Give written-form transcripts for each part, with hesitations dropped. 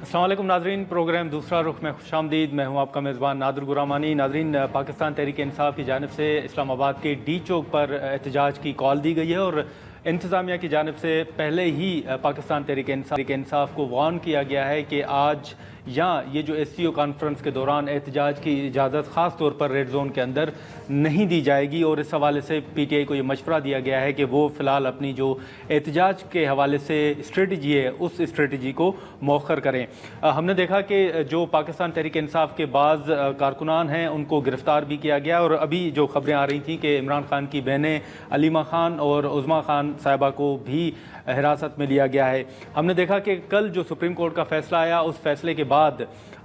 अस्सलाम वालेकुम नाजरीन, प्रोग्राम दूसरा रुख में खुशामदीद। मैं हूं आपका मेज़बान नादिर गुरामानी। नाजरीन, पाकिस्तान तहरीक इंसाफ की जानिब से इस्लामाबाद के डी चौक पर एहतजाज की कॉल दी गई है और इंतज़ामिया की जानिब से पहले ही पाकिस्तान तहरीक इंसाफ को वार्न किया गया है कि आज या ये जो SCO कॉन्फ्रेंस के दौरान एहतजाज की इजाज़त ख़ास तौर पर रेड जोन के अंदर नहीं दी जाएगी। और इस हवाले से PTI को ये मशवरा दिया गया है कि वो फ़िलहाल अपनी जो एहतजाज के हवाले से स्ट्रेटजी है उस स्ट्रेटजी को मौखर करें। हमने देखा कि जो पाकिस्तान तहरीक इंसाफ के बाज़ कारकुनान हैं उनको गिरफ़्तार भी किया गया और अभी जो खबरें आ रही थी कि इमरान खान की बहनें अलीमा खान और उज़मा खान साहिबा को भी हिरासत में लिया गया है। हमने देखा कि कल जो सुप्रीम कोर्ट का फैसला आया उस फैसले के बाद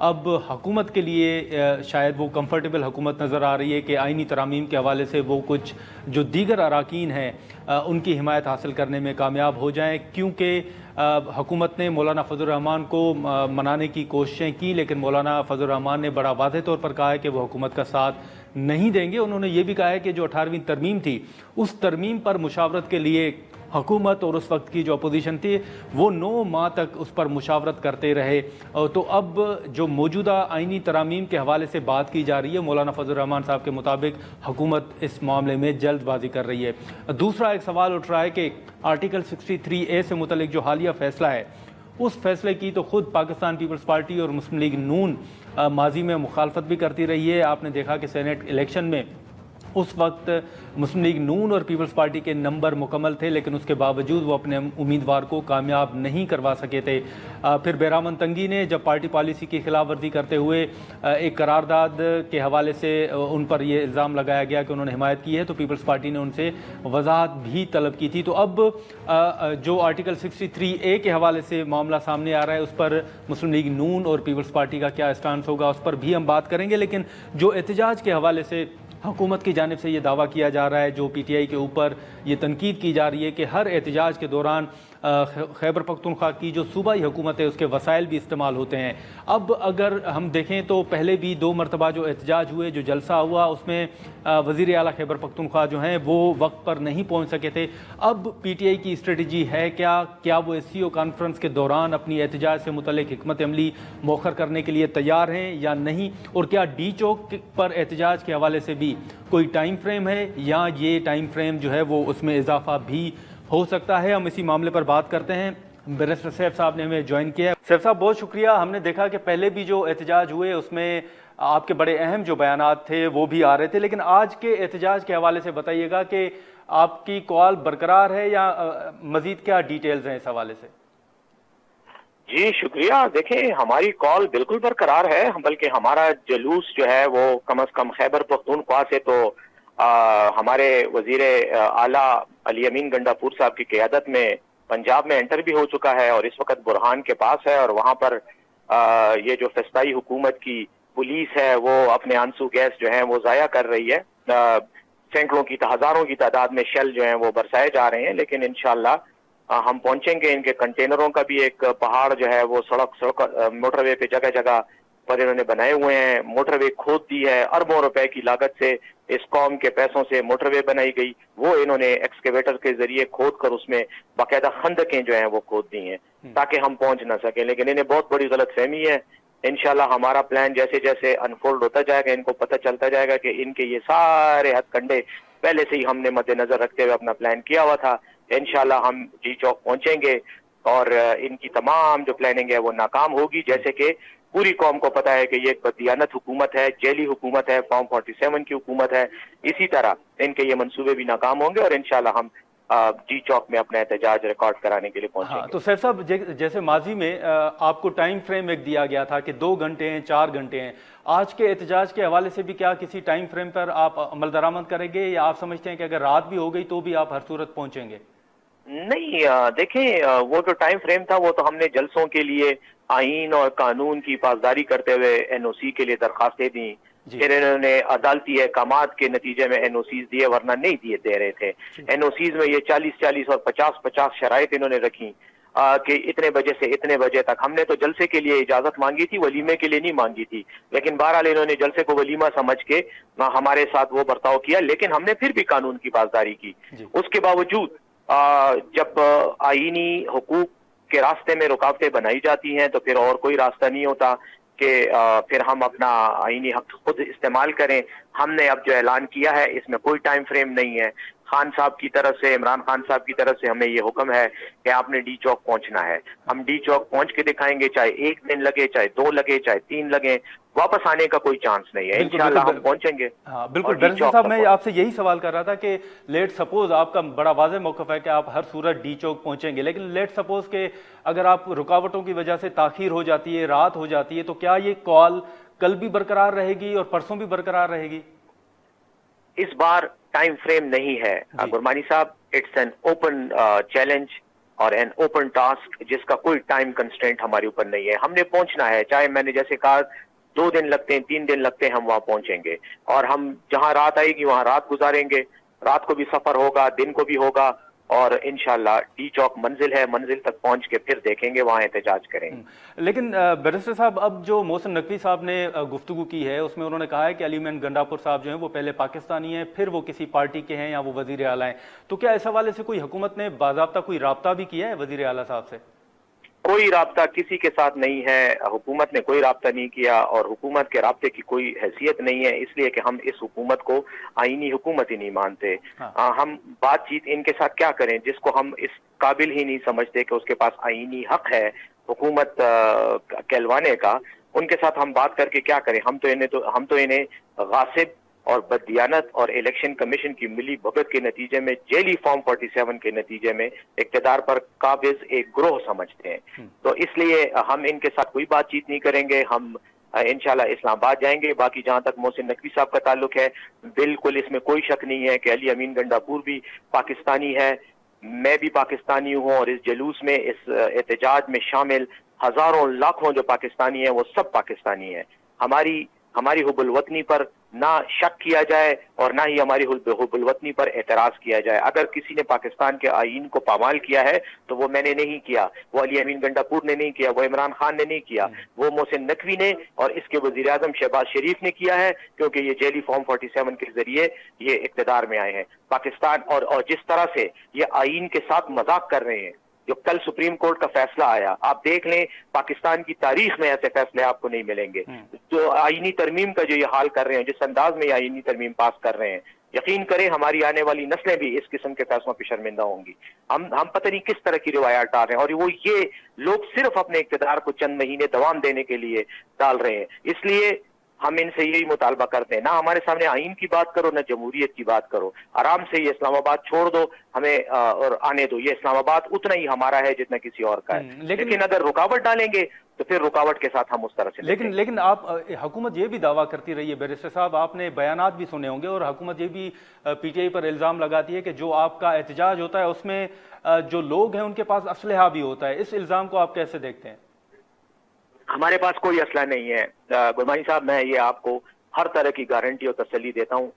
अब हुकूमत के लिए शायद वो कंफर्टेबल हुकूमत नज़र आ रही है कि आइनी तरामीम के हवाले से वो कुछ जो दीगर अराकीन हैं उनकी हिमायत हासिल करने में कामयाब हो जाएं, क्योंकि हुकूमत ने मौलाना फजल रहमान को मनाने की कोशिशें की, लेकिन मौलाना फजल रहमान ने बड़ा वाज़ेह तौर पर कहा है कि वो हुकूमत का साथ नहीं देंगे। उन्होंने ये भी कहा है कि जो 18वीं तरमीम थी उस तरमीम पर मुशावरत के लिए हुकूमत और उस वक्त की जो अपोजिशन थी वो 9 माह तक उस पर मुशावरत करते रहे। तो अब जो मौजूदा आइनी तरामीम के हवाले से बात की जा रही है, मौलाना फजल रहमान साहब के मुताबिक हुकूमत इस मामले में जल्दबाजी कर रही है। दूसरा एक सवाल उठ रहा है कि आर्टिकल 63A से मुतल्लिक जो हालिया फैसला है उस फैसले की तो ख़ुद पाकिस्तान पीपल्स पार्टी और मुस्लिम लीग नून माजी में मुखालफत भी करती रही है। आपने देखा कि सेनेट इलेक्शन में उस वक्त मुस्लिम लीग नून और पीपल्स पार्टी के नंबर मुकम्मल थे, लेकिन उसके बावजूद वो अपने उम्मीदवार को कामयाब नहीं करवा सके थे। फिर बहरामन तंगी ने जब पार्टी पॉलिसी की खिलाफ वर्जी करते हुए एक करारदाद के हवाले से उन पर यह इल्ज़ाम लगाया गया कि उन्होंने हिमायत की है, तो पीपल्स पार्टी ने उनसे वजाहत भी तलब की थी। तो अब जो आर्टिकल 63A के हवाले से मामला सामने आ रहा है उस पर मुस्लिम लीग नून और पीपल्स पार्टी का क्या स्टांस होगा उस पर भी हम बात करेंगे। लेकिन जो एहतजाज के हवाले से हुकूमत की जानिब से ये दावा किया जा रहा है, जो PTI के ऊपर ये तनकीद की जा रही है कि हर एहतजाज के दौरान खैबर पख्तूनख्वा की जो सूबाई हुकूमत है उसके वसाइल भी इस्तेमाल होते हैं। अब अगर हम देखें तो पहले भी 2 मरतबा जो एहतजाज हुए, जो जलसा हुआ, उसमें वज़ीर आला खैबर पख्तूनख्वा जो हैं वो वक्त पर नहीं पहुंच सके थे। अब PTI की स्ट्रेटजी है क्या वो SCO कॉन्फ्रेंस के दौरान अपनी एहतजाज से मुतल्लिक हिकमत अमली मौखर करने के लिए तैयार हैं या नहीं, और क्या डी चौक पर एहतजाज के हवाले से भी कोई टाइम फ्रेम है या ये टाइम फ्रेम जो है वो उसमें इजाफा भी हो सकता है। हम इसी मामले पर बात करते हैं। बैरिस्टर सैफ साहब ने हमें ज्वाइन किया है। सैफ साहब बहुत शुक्रिया। हमने देखा कि पहले भी जो एहतजाज हुए उसमें आपके बड़े अहम जो बयानात थे वो भी आ रहे थे, लेकिन आज के एहतजाज के हवाले से बताइएगा कि आपकी कॉल बरकरार है या मजीद क्या डिटेल्स हैं इस हवाले से? जी शुक्रिया। देखें, हमारी कॉल बिल्कुल बरकरार है, बल्कि हमारा जुलूस जो है वो कम अज कम खैबर पख्तूनख्वा से तो हमारे वजीर आला अली अमीन गंडापुर साहब की क़यादत में पंजाब में एंटर भी हो चुका है और इस वक्त बुरहान के पास है। और वहां पर ये जो फैसलाई हुकूमत की पुलिस है वो अपने आंसू गैस जो है वो जाया कर रही है। सैकड़ों की हजारों की तादाद में शेल जो है वो बरसाए जा रहे हैं, लेकिन इंशाअल्लाह हम पहुंचेंगे। इनके कंटेनरों का भी एक पहाड़ जो है वो सड़क मोटरवे पे जगह जगह पर इन्होंने बनाए हुए हैं। मोटरवे खोद दी है, अरबों रुपए की लागत से इस कौम के पैसों से मोटरवे बनाई गई, वो इन्होंने एक्सकेवेटर के जरिए खोद कर उसमें बाकायदा खंदकें जो हैं वो खोद दी हैं ताकि हम पहुंच ना सके। लेकिन इन्हें बहुत बड़ी गलतफहमी है। इंशाल्लाह हमारा प्लान जैसे जैसे अनफोल्ड होता जाएगा इनको पता चलता जाएगा कि इनके ये सारे हथकंडे पहले से ही हमने मद्देनजर रखते हुए अपना प्लान किया हुआ था। इंशाल्लाह हम डी चौक पहुंचेंगे और इनकी तमाम जो प्लानिंग है वो नाकाम होगी। जैसे कि पूरी कौम को पता है कि ये एक बददियानत हुकूमत है, जेली हुकूमत है, फॉर्म 47 की हुकूमत है, इसी तरह इनके ये मंसूबे भी नाकाम होंगे और इंशाल्लाह हम डी चौक में अपना एहतजाज रिकॉर्ड कराने के लिए पहुंचेंगे। हाँ, तो सैफ साहब जैसे माजी में आपको टाइम फ्रेम एक दिया गया था कि 2 घंटे हैं, 4 घंटे हैं, आज के एहतजाज के हवाले से भी क्या किसी टाइम फ्रेम पर आप अमल दरामद करेंगे या आप समझते हैं कि अगर रात भी हो गई तो भी आप हर सूरत पहुंचेंगे? नहीं, देखें, वो जो टाइम फ्रेम था वो तो हमने जलसों के लिए आईन और कानून की पासदारी करते हुए NOC के लिए दरखास्तें दी, फिर इन्होंने अदालती अहकामात के नतीजे में NOCs दिए, वरना नहीं दिए दे रहे थे। NOCs में ये 40-40 और 50-50 शराइत इन्होंने रखी कि इतने बजे से इतने बजे तक। हमने तो जलसे के लिए इजाजत मांगी थी, वलीमे के लिए नहीं मांगी थी, लेकिन बहरहाल इन्होंने जलसे को वलीमा समझ के हमारे साथ वो बर्ताव किया, लेकिन हमने फिर भी कानून की पासदारी की। उसके बावजूद जब आईनी हुकूक کے راستے میں رکاوٹیں بنائی جاتی ہیں تو پھر اور کوئی راستہ نہیں ہوتا کہ پھر ہم اپنا آئینی حق خود استعمال کریں. ہم نے اب جو اعلان کیا ہے اس میں کوئی ٹائم فریم نہیں ہے. خان صاحب کی طرف سے، عمران خان صاحب کی طرف سے ہمیں یہ حکم ہے کہ آپ نے ڈی چوک پہنچنا ہے. ہم ڈی چوک پہنچ کے دکھائیں گے، چاہے 1 دن لگے، چاہے 2 لگے، چاہے 3 لگے، واپس آنے کا کوئی چانس نہیں ہے. انشاءاللہ ہم پہنچیں گے. ہاں بالکل. بیرسٹر صاحب میں آپ سے یہی سوال کر رہا تھا کہ لیٹ سپوز آپ کا بڑا واضح موقف ہے کہ آپ ہر صورت ڈی چوک پہنچیں گے، لیکن لیٹ سپوز کہ اگر آپ رکاوٹوں کی وجہ سے تاخیر ہو جاتی ہے، رات ہو جاتی ہے، تو کیا یہ کال کل بھی برقرار رہے گی اور پرسوں بھی برقرار رہے گی؟ اس بار ٹائم فریم نہیں ہے گرمانی صاحب. اٹس این اوپن چیلنج اور این اوپن ٹاسک جس کا کوئی ٹائم کنسٹرینٹ ہمارے اوپر نہیں ہے. ہم نے پہنچنا ہے، چاہے میں نے جیسے کہا 2 دن لگتے ہیں، 3 دن لگتے ہیں، ہم وہاں پہنچیں گے. اور ہم جہاں رات آئے گی وہاں رات گزاریں گے. رات کو بھی سفر ہوگا، دن کو بھی ہوگا، اور انشاءاللہ ڈی چوک منزل ہے، منزل تک پہنچ کے پھر دیکھیں گے، وہاں احتجاج کریں گے. لیکن بیرسٹر صاحب اب جو محسن نقوی صاحب نے گفتگو کی ہے اس میں انہوں نے کہا ہے کہ علی مین گنڈاپور صاحب جو ہیں وہ پہلے پاکستانی ہیں، پھر وہ کسی پارٹی کے ہیں یا وہ وزیر اعلیٰ ہیں. تو کیا اس حوالے سے کوئی حکومت نے باضابطہ کوئی رابطہ بھی کیا ہے وزیر اعلیٰ صاحب سے؟ کوئی رابطہ کسی کے ساتھ نہیں ہے. حکومت نے کوئی رابطہ نہیں کیا اور حکومت کے رابطے کی کوئی حیثیت نہیں ہے، اس لیے کہ ہم اس حکومت کو آئینی حکومت ہی نہیں مانتے. ہم بات چیت ان کے ساتھ کیا کریں جس کو ہم اس قابل ہی نہیں سمجھتے کہ اس کے پاس آئینی حق ہے حکومت کہلوانے کا. ان کے ساتھ ہم بات کر کے کیا کریں؟ ہم تو انہیں غاصب اور بددیانت اور الیکشن کمیشن کی ملی بھگت کے نتیجے میں جیلی فارم 47 کے نتیجے میں اقتدار پر قابض ایک گروہ سمجھتے ہیں. تو اس لیے ہم ان کے ساتھ کوئی بات چیت نہیں کریں گے. ہم انشاءاللہ اسلام آباد جائیں گے. باقی جہاں تک محسن نقوی صاحب کا تعلق ہے، بالکل اس میں کوئی شک نہیں ہے کہ علی امین گنڈاپور بھی پاکستانی ہے، میں بھی پاکستانی ہوں، اور اس جلوس میں، اس احتجاج میں شامل ہزاروں لاکھوں جو پاکستانی ہیں وہ سب پاکستانی ہیں. ہماری حب الوطنی پر نہ شک کیا جائے اور نہ ہی ہماری حب الوطنی پر اعتراض کیا جائے. اگر کسی نے پاکستان کے آئین کو پامال کیا ہے تو وہ میں نے نہیں کیا، وہ علی امین گنڈاپور نے نہیں کیا، وہ عمران خان نے نہیں کیا، وہ محسن نقوی نے اور اس کے وزیر اعظم شہباز شریف نے کیا ہے، کیونکہ یہ جیلی فارم 47 کے ذریعے یہ اقتدار میں آئے ہیں. پاکستان اور جس طرح سے یہ آئین کے ساتھ مذاق کر رہے ہیں، جو کل سپریم کورٹ کا فیصلہ آیا، آپ دیکھ لیں پاکستان کی تاریخ میں ایسے فیصلے آپ کو نہیں ملیں گے. جو آئینی ترمیم کا جو یہ حال کر رہے ہیں، جس انداز میں یہ آئینی ترمیم پاس کر رہے ہیں، یقین کریں ہماری آنے والی نسلیں بھی اس قسم کے فیصلوں پہ شرمندہ ہوں گی. ہم پتہ نہیں کس طرح کی روایات ڈال رہے ہیں، اور وہ یہ لوگ صرف اپنے اقتدار کو چند مہینے دوام دینے کے لیے ڈال رہے ہیں. اس لیے ہم ان سے یہی مطالبہ کرتے ہیں، نہ ہمارے سامنے آئین کی بات کرو، نہ جمہوریت کی بات کرو. آرام سے یہ اسلام آباد چھوڑ دو ہمیں اور آنے دو. یہ اسلام آباد اتنا ہی ہمارا ہے جتنا کسی اور کا ہے. لیکن اگر رکاوٹ ڈالیں گے تو پھر رکاوٹ کے ساتھ ہم اس طرح سے لیکن آپ حکومت یہ بھی دعویٰ کرتی رہی ہے بیرسٹر صاحب، آپ نے بیانات بھی سنے ہوں گے، اور حکومت یہ بھی پی ٹی آئی پر الزام لگاتی ہے کہ جو آپ کا احتجاج ہوتا ہے اس میں جو لوگ ہیں ان کے پاس اسلحہ بھی ہوتا ہے. اس الزام کو آپ کیسے دیکھتے ہیں؟ ہمارے پاس کوئی اسلحہ نہیں ہے گرمانی صاحب. میں یہ آپ کو ہر طرح کی گارنٹی اور تسلی دیتا ہوں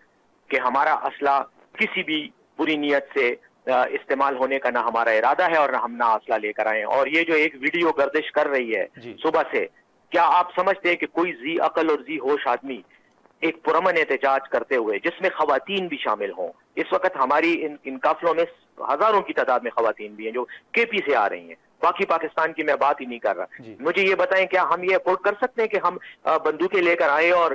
کہ ہمارا اسلحہ کسی بھی بری نیت سے استعمال ہونے کا نہ ہمارا ارادہ ہے اور نہ ہم نہ اسلحہ لے کر آئے ہیں. اور یہ جو ایک ویڈیو گردش کر رہی ہے صبح سے، کیا آپ سمجھتے ہیں کہ کوئی ذی عقل اور ذی ہوش آدمی ایک پرامن احتجاج کرتے ہوئے جس میں خواتین بھی شامل ہوں؟ اس وقت ہماری ان قافلوں میں ہزاروں کی تعداد میں خواتین بھی ہیں جو کے پی سے آ رہی ہیں. باقی پاکستان کی میں بات ہی نہیں کر رہا. مجھے یہ بتائیں، کیا ہم یہ افورڈ کر سکتے ہیں کہ ہم بندوقیں لے کر آئیں اور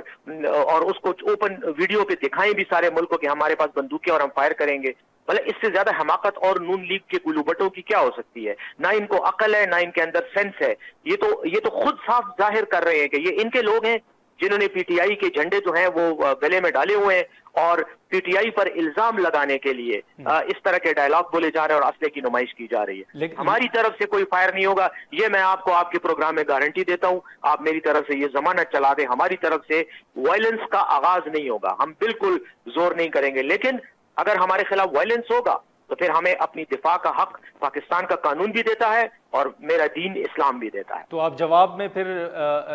اس کو اوپن ویڈیو پہ دکھائیں بھی سارے ملک کو کہ ہمارے پاس بندوقیں اور ہم فائر کریں گے؟ مطلب اس سے زیادہ حماقت اور نون لیگ کے گلو بٹوں کی کیا ہو سکتی ہے؟ نہ ان کو عقل ہے، نہ ان کے اندر سینس ہے. یہ تو خود صاف ظاہر کر رہے ہیں کہ یہ ان کے لوگ ہیں جنہوں نے پی ٹی آئی کے جھنڈے جو ہیں وہ گلے میں ڈالے ہوئے ہیں، اور پی ٹی آئی پر الزام لگانے کے لیے اس طرح کے ڈائلاگ بولے جا رہے ہیں اور اسلحے کی نمائش کی جا رہی ہے. ہماری طرف سے کوئی فائر نہیں ہوگا، یہ میں آپ کو آپ کے پروگرام میں گارنٹی دیتا ہوں. آپ میری طرف سے یہ ضمانت چلا دیں، ہماری طرف سے وائلنس کا آغاز نہیں ہوگا. ہم بالکل زور نہیں کریں گے، لیکن اگر ہمارے خلاف وائلنس ہوگا تو پھر ہمیں اپنی دفاع کا حق پاکستان کا قانون بھی دیتا ہے اور میرا دین اسلام بھی دیتا ہے. تو آپ جواب میں پھر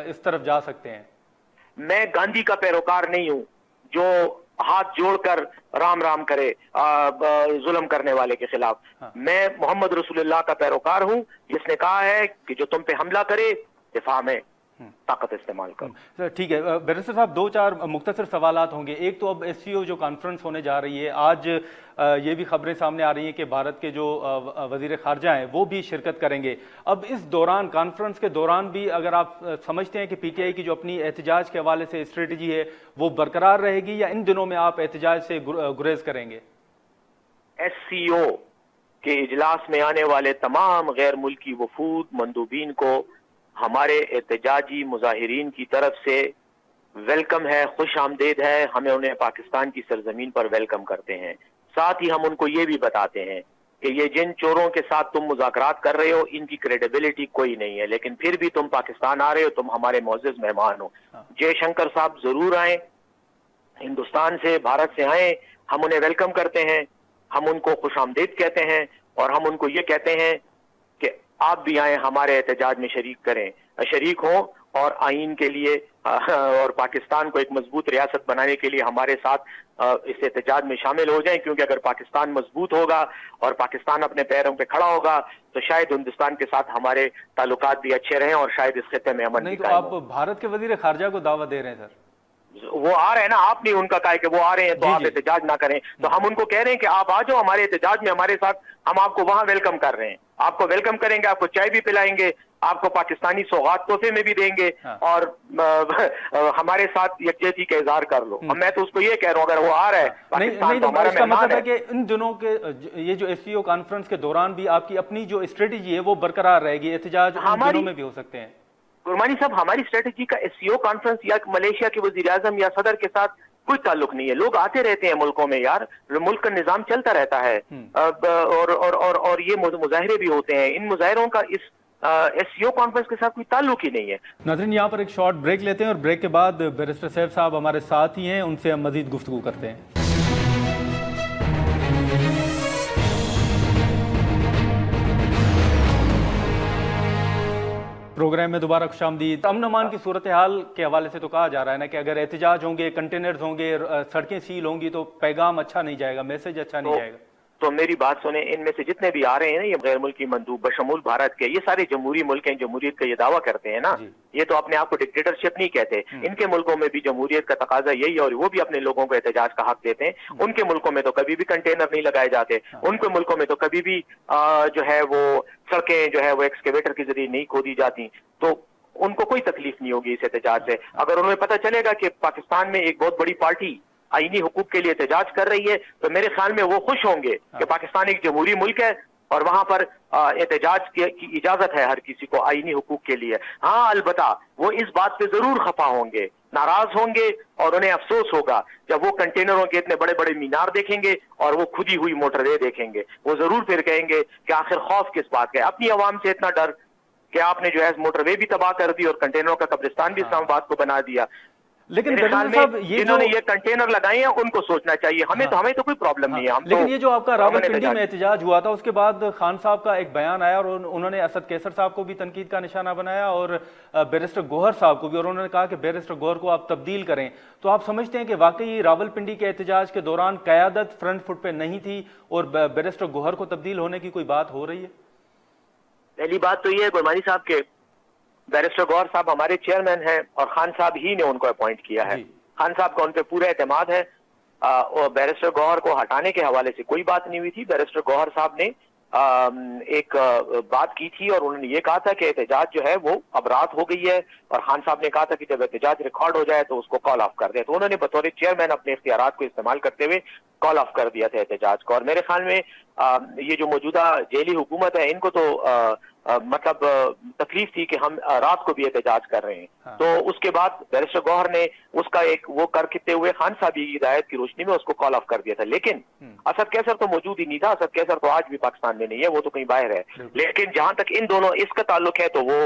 اس طرف جا سکتے ہیں؟ میں گاندھی کا پیروکار نہیں ہوں جو ہاتھ جوڑ کر رام رام کرے ظلم کرنے والے کے خلاف. میں محمد رسول اللہ کا پیروکار ہوں جس نے کہا ہے کہ جو تم پہ حملہ کرے دفاع میں ताकत इस्तेमाल करो। सर ठीक है, बैरिस्टर साहब दो चार मुख्तसर सवालात होंगे। एक तो अब एससीओ जो कॉन्फ्रेंस होने जा रही है आज, ये भी खबरें सामने आ रही हैं कि भारत के जो वजीर खारजा हैं वो भी शिरकत करेंगे। अब इस दौरान, कॉन्फ्रेंस के दौरान भी अगर आप समझते हैं कि पीटीआई की जो अपनी एहतजाज के हवाले से स्ट्रेटजी है वो बरकरार रहेगी या इन दिनों में आप एहतजाज से गुरेज करेंगे? एससीओ के इजलास में आने वाले तमाम गैर मुल्की वफूद मंदूबीन को हमारे एहतजाजी मुजाहिरीन की तरफ से वेलकम है, खुश आमदेद है। हमें उन्हें पाकिस्तान की सरजमीन पर वेलकम करते हैं। साथ ही हम उनको ये भी बताते हैं कि ये जिन चोरों के साथ तुम मुज़ाकरात कर रहे हो इनकी क्रेडिबिलिटी कोई नहीं है, लेकिन फिर भी तुम पाकिस्तान आ रहे हो, तुम हमारे मोअज़्ज़ज़ मेहमान हो। जयशंकर साहब जरूर आए, हिंदुस्तान से, भारत से आए, हम उन्हें वेलकम करते हैं, हम उनको खुश आमदेद कहते हैं और हम उनको ये कहते हैं कि आप भी आए, हमारे एहतजाज में शरीक हों और आइन के लिए और पाकिस्तान को एक मजबूत रियासत बनाने के लिए हमारे साथ इस एहतजाज में शामिल हो जाएं। क्योंकि अगर पाकिस्तान मजबूत होगा और पाकिस्तान अपने पैरों पे खड़ा होगा तो शायद हिंदुस्तान के साथ हमारे ताल्लुकात भी अच्छे रहें और शायद इस खित्ते में अमन नहीं। भी तो कायम आप हो। भारत के वजीर खारजा को दावा दे रहे हैं सर? वो आ रहे हैं ना, आपने उनका कहा कि वो आ रहे हैं तो आप एहतजाज ना करें, तो हम उनको कह रहे हैं कि आप आ जाओ हमारे एहतजाज में हमारे साथ, हम आपको वहां वेलकम कर रहे हैं। आपको वेलकम करेंगे, आपको चाय भी पिलाएंगे, आपको पाकिस्तानी सौगात तोहफे में भी देंगे और हमारे साथ यकजहती का इजहार कर लो। मैं तो उसको ये कह रहा हूँ अगर वो आ रहा है पाकिस्तान तो हमारा मेहमान है। कि इन दिनों के ये जो एससीओ कॉन्फ्रेंस के दौरान भी आपकी अपनी जो स्ट्रेटेजी है वो बरकरार रहेगी, एहतजाज इन दिनों में भी हो सकते हैं? गुरमानी साहब, हमारी स्ट्रेटेजी का एससीओ कॉन्फ्रेंस या मलेशिया के वजीर आजम या सदर के साथ कोई ताल्लुक नहीं है। लोग आते रहते हैं मुल्कों में यार, मुल्क का निजाम चलता रहता है और ये मुजाहिरे भी होते हैं। इन मुजाहिरों का इस एससीओ कॉन्फ्रेंस के साथ कोई ताल्लुक ही नहीं है। नाज़रीन, यहाँ पर एक शॉर्ट ब्रेक लेते हैं और ब्रेक के बाद बैरिस्टर सैफ साहब हमारे साथ ही हैं, उनसे हम मजीद गुफ्तगू करते हैं। प्रोग्राम में दोबारा खुशामदीद। अमन अमान की सूरत हाल के हवाले से तो कहा जा रहा है ना कि अगर एहतजाज होंगे, कंटेनर्स होंगे, सड़कें सील होंगी तो पैगाम अच्छा नहीं जाएगा, मैसेज अच्छा नहीं जाएगा। तो मेरी बात सुने, इनमें से जितने भी आ रहे हैं ना ये गैर मुल्की मंदूब बशमूल भारत के, ये सारे जमहूरी मुल्क हैं, जमहूरियत का ये दावा करते हैं ना, ये तो अपने आप को डिक्टेटरशिप नहीं कहते। इनके मुल्कों में भी जमहूरियत का तकाजा यही है और वो भी अपने लोगों को एहतजाज का हक देते हैं। उनके मुल्कों में तो कभी भी कंटेनर नहीं लगाए जाते, उनके मुल्कों में तो कभी भी जो है वो सड़कें जो है वो एक्सकेवेटर के जरिए नहीं खोदी जाती, तो उनको कोई तकलीफ नहीं होगी इस एहतजाज से। अगर उन्हें पता चलेगा कि पाकिस्तान में एक बहुत बड़ी पार्टी आईनी हुकूक के लिए एहतजाज कर रही है तो मेरे ख्याल में वो खुश होंगे कि पाकिस्तान एक जमहूरी मुल्क है और वहां पर एहतजाज की इजाजत है हर किसी को आईनी हुकूक के लिए। हाँ, अलबत्ता वो इस बात पे जरूर खफा होंगे, नाराज होंगे और उन्हें अफसोस होगा जब वो कंटेनरों के इतने बड़े बड़े मीनार देखेंगे और वो खुदी हुई मोटरवे देखेंगे। वो जरूर फिर कहेंगे कि आखिर खौफ किस बात का है, अपनी आवाम से इतना डर कि आपने जो है मोटरवे भी तबाह कर दी और कंटेनरों का कब्रिस्तान भी इस्लामाबाद को बना दिया। लेकिन जिन्होंने ये कंटेनर लगाए हैं उनको सोचना चाहिए, हमें तो कोई प्रॉब्लम नहीं है। हम लेकिन ये जो आपका रावलपिंडी में एहतजाज हुआ था उसके बाद खान साहब का एक बयान आया और उन्होंने असद कैसर साहब को भी तनकीद का निशाना बनाया और बैरिस्टर गौहर साहब को भी, और उन्होंने कहा कि बैरिस्टर गौहर को आप तब्दील करें। तो आप समझते हैं कि वाकई रावलपिंडी के एहतजाज के दौरान क़यादत फ्रंट फुट पे नहीं थी और बैरिस्टर गौहर को तब्दील होने की कोई बात हो रही है? पहली बात तो ये है गुरमानी साहब के बैरिस्टर गौहर साहब हमारे चेयरमैन हैं और खान साहब ही ने उनको अपॉइंट किया है। खान साहब का उन पर पूरा एतमाद है और बैरिस्टर गौहर को हटाने के हवाले से कोई बात नहीं हुई थी। बैरिस्टर गौहर साहब ने एक बात की थी और उन्होंने ये कहा था कि एहतजाज जो है वो अब रात हो गई है और खान साहब ने कहा था कि जब एहतजाज रिकॉर्ड हो जाए तो उसको कॉल ऑफ कर दे। तो उन्होंने बतौर चेयरमैन अपने इख्तियारात को इस्तेमाल करते हुए कॉल ऑफ कर दिया था एहतजाज को। और मेरे ख्याल में ये जो मौजूदा जेली हुकूमत है इनको तो मतलब तकलीफ थी कि हम रात को भी एहतजाज कर रहे हैं। तो उसके बाद बैरिस्टर गौहर ने उसका एक वो करते हुए खान साहब की हिदायत की रोशनी में उसको कॉल ऑफ कर दिया था। लेकिन असद कैसर तो मौजूद ही नहीं था, असद कैसर तो आज भी पाकिस्तान में नहीं है, वो तो कहीं बाहर है। लेकिन जहां तक इन दोनों इसका ताल्लुक है तो वो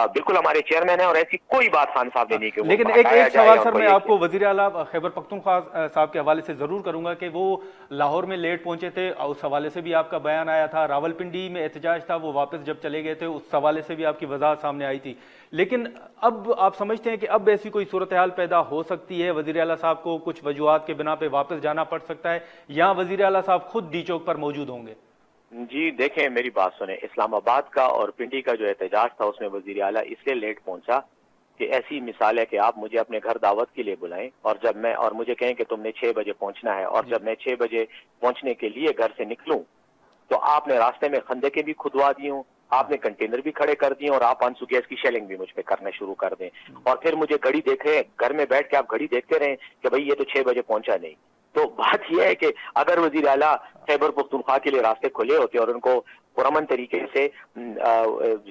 बिल्कुल हमारे चेयरमैन है और ऐसी कोई बात खान साहब ने नहीं की। लेकिन एक सवाल सर मैं आपको वजीर आला खैबर पख्तूनख्वा साहब के हवाले से जरूर करूंगा कि वो लाहौर में लेट पहुंचे थे, उस हवाले से भी आपका बयान आया था। रावलपिंडी में एहतजाज था, वो वापस जब चले गए थे उस हवाले से भी आपकी वजाहत सामने आई थी। लेकिन अब आप समझते हैं कि अब ऐसी कोई सूरत हाल पैदा हो सकती है, वजीर आला साहब को कुछ वजूहात के बिना पे वापस जाना पड़ सकता है या वजीर आला साहब खुद डी चौक पर मौजूद होंगे? जी देखें, मेरी बात सुने, इस्लामाबाद का और पिंडी का जो एहतजाज था उसमें वजीर आला इसलिए लेट पहुंचा کہ ایسی مثال ہے کہ آپ مجھے اپنے گھر دعوت کے لیے بلائیں اور مجھے کہیں کہ تم نے 6 بجے پہنچنا ہے، اور جب میں 6 بجے پہنچنے کے لیے گھر سے نکلوں تو آپ نے راستے میں خندقیں بھی کھدوا دی ہوں، آپ نے کنٹینر بھی کھڑے کر دیے اور آپ آنسو گیس کی شیلنگ بھی مجھ پہ کرنا شروع کر دیں، اور پھر مجھے گھڑی دیکھے گھر میں بیٹھ کے آپ گھڑی دیکھتے رہیں کہ بھئی یہ تو 6 بجے پہنچا نہیں۔ تو بات یہ ہے کہ اگر وزیر اعلیٰ خیبر پختونخوا کے لیے راستے کھلے ہوتے اور ان کو پرامن طریقے سے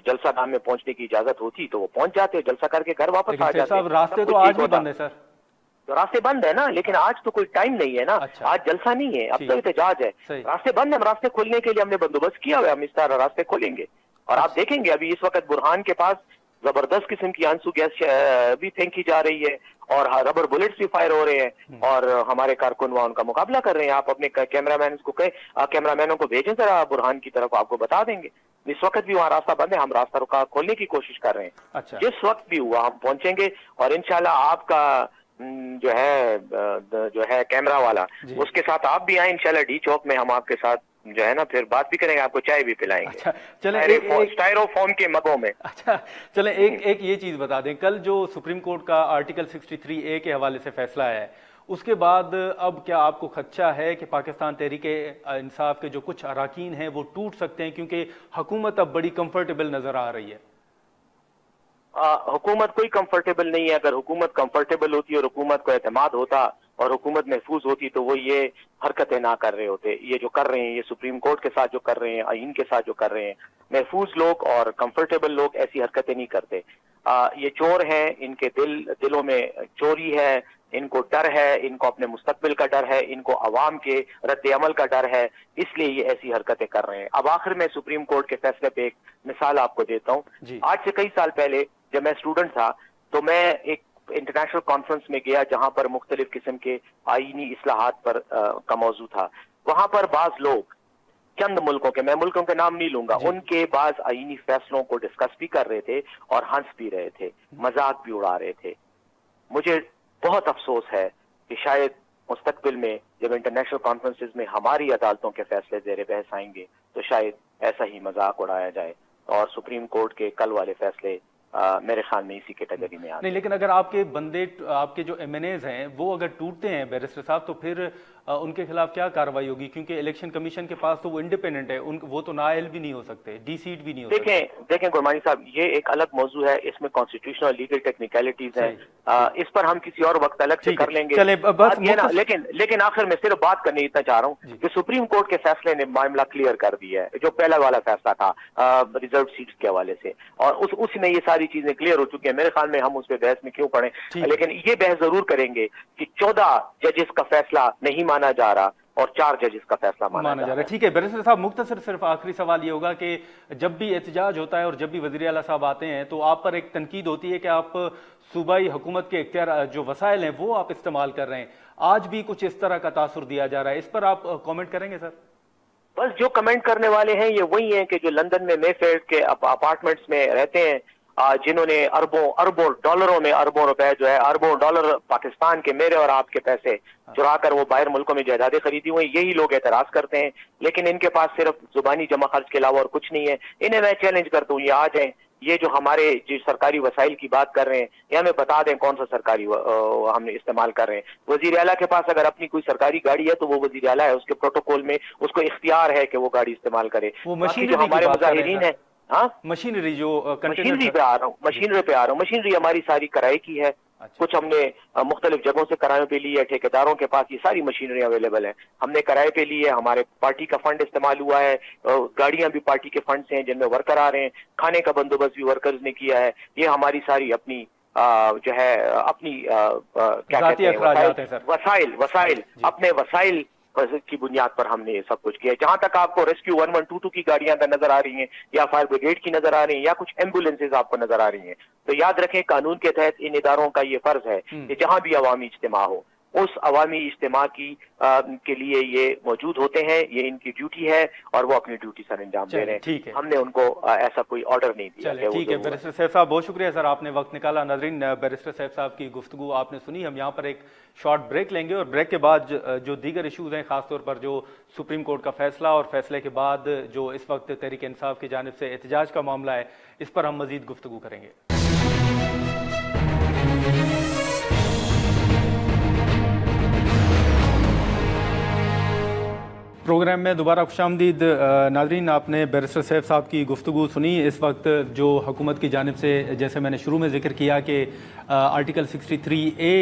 جلسہ نام میں پہنچنے کی اجازت ہوتی تو وہ پہنچ جاتے، جلسہ کر کے گھر واپس آ لیکن جاتے۔ صاحب راستے تو آج بھی بند ہے سر۔ تو راستے بند ہے نا، لیکن آج تو کوئی ٹائم نہیں ہے نا، آج جلسہ نہیں ہے، اب تو احتجاج ہے، راستے بند ہے، راستے کھولنے کے لیے ہم نے بندوبست کیا ہوا ہے، ہم اس طرح راستے کھولیں گے۔ اور آپ دیکھیں گے ابھی اس وقت برہان کے پاس زبردست قسم کی آنسو گیس بھی پھینکی جا رہی ہے اور ربر بلٹس بھی فائر ہو رہے ہیں، اور ہمارے کارکن وہاں ان کا مقابلہ کر رہے ہیں۔ آپ اپنے کیمرہ مینوں کو بھیجیں ذرا برہان کی طرف، آپ کو بتا دیں گے۔ اس وقت بھی وہاں راستہ بند ہے، ہم راستہ کھولنے کی کوشش کر رہے ہیں، جس وقت بھی ہوا ہم پہنچیں گے، اور انشاءاللہ آپ کا جو ہے کیمرہ والا اس کے ساتھ آپ بھی آئیں انشاءاللہ ڈی چوک میں، ہم آپ کے ساتھ جو ہے نا پھر بات بھی کریں گے، آپ کو چائے بھی پلائیں گے اسٹائرو فوم کے مگوں میں۔ اچھا چلیں ایک یہ چیز بتا دیں، کل جو سپریم کورٹ کا آرٹیکل 63A کے حوالے سے فیصلہ ہے، اس کے بعد اب کیا آپ کو خدشہ ہے کہ پاکستان تحریک انصاف کے جو کچھ اراکین ہیں وہ ٹوٹ سکتے ہیں، کیونکہ حکومت اب بڑی کمفرٹیبل نظر آ رہی ہے؟ حکومت کوئی کمفرٹیبل نہیں ہے۔ اگر حکومت کمفرٹیبل ہوتی اور حکومت کو اعتماد ہوتا اور حکومت محفوظ ہوتی تو وہ یہ حرکتیں نہ کر رہے ہوتے۔ یہ جو کر رہے ہیں، یہ سپریم کورٹ کے ساتھ جو کر رہے ہیں، آئین کے ساتھ جو کر رہے ہیں، محفوظ لوگ اور کمفرٹیبل لوگ ایسی حرکتیں نہیں کرتے۔ یہ چور ہیں، ان کے دلوں میں چوری ہے، ان کو ڈر ہے، ان کو اپنے مستقبل کا ڈر ہے، ان کو عوام کے رد عمل کا ڈر ہے، اس لیے یہ ایسی حرکتیں کر رہے ہیں۔ اب آخر میں سپریم کورٹ کے فیصلے پہ ایک مثال آپ کو دیتا ہوں۔ آج سے کئی سال پہلے جب میں اسٹوڈنٹ تھا تو میں ایک انٹرنیشنل کانفرنس میں گیا جہاں پر مختلف قسم کے آئینی اصلاحات پر کا موضوع تھا۔ وہاں پر بعض لوگ چند ملکوں کے، میں ملکوں کے نام نہیں لوں گا، ان کے بعض آئینی فیصلوں کو ڈسکس بھی کر رہے تھے اور ہنس بھی رہے تھے، مذاق بھی اڑا رہے تھے۔ مجھے بہت افسوس ہے کہ شاید مستقبل میں جب انٹرنیشنل کانفرنسز میں ہماری عدالتوں کے فیصلے زیر بحث آئیں گے تو شاید ایسا ہی مذاق اڑایا جائے، اور سپریم کورٹ کے کل والے فیصلے میرے خیال میں اسی کیٹیگری میں آتے ہیں۔ نہیں، لیکن اگر آپ کے بندے، آپ کے جو ایم این ایز ہیں وہ اگر ٹوٹتے ہیں بیرسٹر صاحب، تو پھر ان کے خلاف کیا کارروائی ہوگی؟ کیونکہ الیکشن کمیشن کے پاس تو وہ انڈیپینڈنٹ ہے، وہ تو نااہل بھی نہیں ہو سکتے، ڈی سیٹ بھی نہیں ہو سکتے۔ دیکھیں گرمانی صاحب، یہ ایک الگ موضوع ہے، اس میں کانسٹیٹیوشنل اور لیگل ٹیکنیکلٹیز ہیں، اس پر ہم کسی اور وقت الگ سے کر لیں گے۔ لیکن آخر میں صرف بات کرنے اتنا چاہ رہا ہوں کہ سپریم کورٹ کے فیصلے نے معاملہ کلیئر کر دیا ہے، جو پہلا والا فیصلہ تھا ریزرو سیٹس کے حوالے سے، اور اس میں یہ ساری چیزیں کلیئر ہو چکی ہیں۔ میرے خیال میں ہم اس پہ بحث میں کیوں پڑیں، لیکن یہ بحث ضرور کریں گے کہ 14 ججز کا فیصلہ نہیں مانا جا رہا اور 4 ججز کا فیصلہ مانا جا رہا ہے۔ ٹھیک ہے بیرسٹر صاحب، مختصر صرف آخری سوال یہ ہوگا کہ جب بھی احتجاج ہوتا ہے اور جب بھی وزیر اعلیٰ صاحب آتے ہیں تو آپ پر ایک تنقید ہوتی ہے کہ آپ صوبائی حکومت کے اختیار جو وسائل ہیں وہ آپ استعمال کر رہے ہیں، آج بھی کچھ اس طرح کا تاثر دیا جا رہا ہے، اس پر آپ کامنٹ کریں گے سر؟ بس جو کمنٹ کرنے والے ہیں یہ وہی ہیں کہ جو لندن میں مے فیئر کے اپارٹمنٹس میں رہتے ہیں، جنہوں نے اربوں ڈالروں میں اربوں روپے جو ہے اربوں ڈالر پاکستان کے، میرے اور آپ کے پیسے چرا کر وہ باہر ملکوں میں جائیدادیں خریدی ہوئی، یہی لوگ اعتراض کرتے ہیں، لیکن ان کے پاس صرف زبانی جمع خرچ کے علاوہ اور کچھ نہیں ہے۔ انہیں میں چیلنج کرتا ہوں، یہ آ جائیں، یہ جو ہمارے سرکاری وسائل کی بات کر رہے ہیں یہ ہمیں بتا دیں کون سا سرکاری ہم استعمال کر رہے ہیں۔ وزیر اعلیٰ کے پاس اگر اپنی کوئی سرکاری گاڑی ہے تو وہ وزیر اعلیٰ ہے، اس کے پروٹوکول میں اس کو اختیار ہے کہ وہ گاڑی استعمال کرے۔ جو ہمارے مظاہرین ہیں، مشینری مشینری پہ آ رہا ہوں، مشینری ہماری ساری کرائے کی ہے، کچھ ہم نے مختلف جگہوں سے کرایوں پہ لی ہے، ٹھیکیداروں کے پاس یہ ساری مشینری اویلیبل ہے، ہم نے کرائے پہ لی ہے، ہمارے پارٹی کا فنڈ استعمال ہوا ہے، گاڑیاں بھی پارٹی کے فنڈ سے ہیں جن میں ورکر آ رہے ہیں، کھانے کا بندوبست بھی ورکرز نے کیا ہے، یہ ہماری ساری اپنی جو ہے اپنی کیا کہتے ہیں وسائل اپنے وسائل کی بنیاد پر ہم نے یہ سب کچھ کیا ہے۔ جہاں تک آپ کو ریسکیو 1122 کی گاڑیاں نظر آ رہی ہیں یا فائر بریگیڈ کی نظر آ رہی ہیں یا کچھ ایمبولینسز آپ کو نظر آ رہی ہیں، تو یاد رکھیں قانون کے تحت ان اداروں کا یہ فرض ہے کہ جہاں بھی عوامی اجتماع ہو اس عوامی اجتماع کے لیے یہ موجود ہوتے ہیں، یہ ان کی ڈیوٹی ہے اور وہ اپنی ڈیوٹی سر انجام دے رہے ہیں۔ ہم نے ان کو ایسا کوئی آرڈر نہیں دیا۔ ٹھیک ہے بیرسٹر سیف صاحب، بہت شکریہ سر، آپ نے وقت نکالا۔ ناظرین، بیرسٹر سیف صاحب کی گفتگو آپ نے سنی، ہم یہاں پر ایک شارٹ بریک لیں گے اور بریک کے بعد جو دیگر ایشوز ہیں، خاص طور پر جو سپریم کورٹ کا فیصلہ اور فیصلے کے بعد جو اس وقت تحریک انصاف کی جانب سے احتجاج کا معاملہ ہے، اس پر ہم مزید گفتگو کریں گے۔ प्रोग्राम में दोबारा खुशामदीद। नाज़रीन, आपने बैरिस्टर सैफ साहब की गुफ्तगू सुनी। इस वक्त जो हुकूमत की जानिब से, जैसे मैंने शुरू में जिक्र किया कि आर्टिकल 63A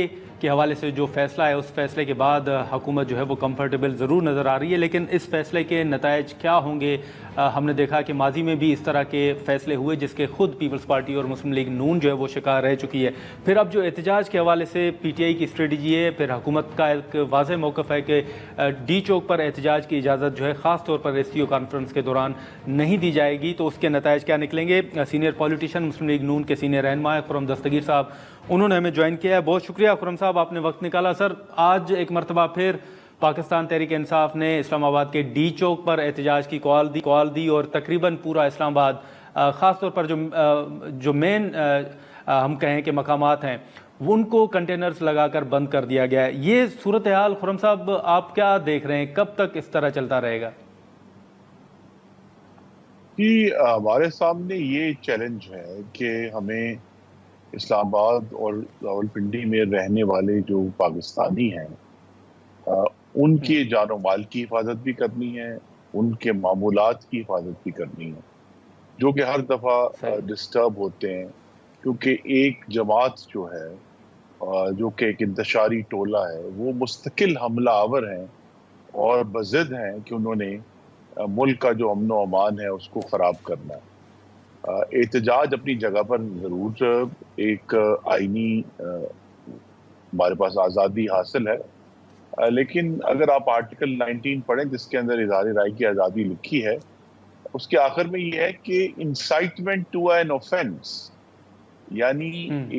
के हवाले से जो फ़ैसला है, उस फ़ैसले के बाद हुकूमत जो है वो कंफर्टेबल ज़रूर नज़र आ रही है, लेकिन इस फ़ैसले के नताइज क्या होंगे? हमने देखा कि माजी में भी इस तरह के फ़ैसले हुए जिसके ख़ुद पीपल्स पार्टी और मुस्लिम लीग नून जो है वो शिकार रह चुकी है। फिर अब जो एहतजाज के हवाले से PTI की स्ट्रेटजी है, फिर हुकूमत का एक वाज़ेह मौक़िफ़ है कि डी चौक पर एहतजाज की इजाज़त जो है ख़ास तौर पर SCO कॉन्फ्रेंस के दौरान नहीं दी जाएगी, तो उसके नताइज क्या निकलेंगे? सीनियर पॉलिटिशियन मुस्लिम लीग नून के सीनियर रहनुमा खुर्रम दस्तगीर साहब, उन्होंने हमें ज्वाइन किया है। बहुत शुक्रिया खुर्रम साहब, आपने वक्त निकाला। सर, आज एक मरतबा फिर पाकिस्तान तहरीक इंसाफ ने इस्लामाबाद के डी चौक पर एहतजाज की कॉल दी और तकरीबन पूरा इस्लामाबाद, ख़ास तौर पर जो मेन हम कहें कि मकामात हैं, उनको कंटेनर्स लगाकर बंद कर दिया गया है। ये सूरत हाल खुर्रम साहब आप क्या देख रहे हैं, कब तक इस तरह चलता रहेगा? कि हमारे सामने ये चैलेंज है कि हमें इस्लामाबाद और रावलपिंडी में रहने वाले जो पाकिस्तानी हैं, उनके जानो माल की हिफाजत भी करनी है, उनके मामूलात की हिफाजत भी करनी है, जो कि हर दफ़ा डिस्टर्ब होते हैं, क्योंकि एक जमात जो है, जो कि एक इंतशारी टोला है, वो मुस्तकिल हमला आवर हैं और बज़िद हैं कि उन्होंने मुल्क का जो अमन व अमान है उसको ख़राब करना है। एहतजाज अपनी जगह पर ज़रूर एक आईनी हमारे पास आज़ादी हासिल है, लेकिन अगर आप आर्टिकल 19 पढ़ें जिसके अंदर इज़हार राय की आज़ादी लिखी है, उसके आखिर में ये है कि इंसाइटमेंट टू एन ऑफेंस, यानी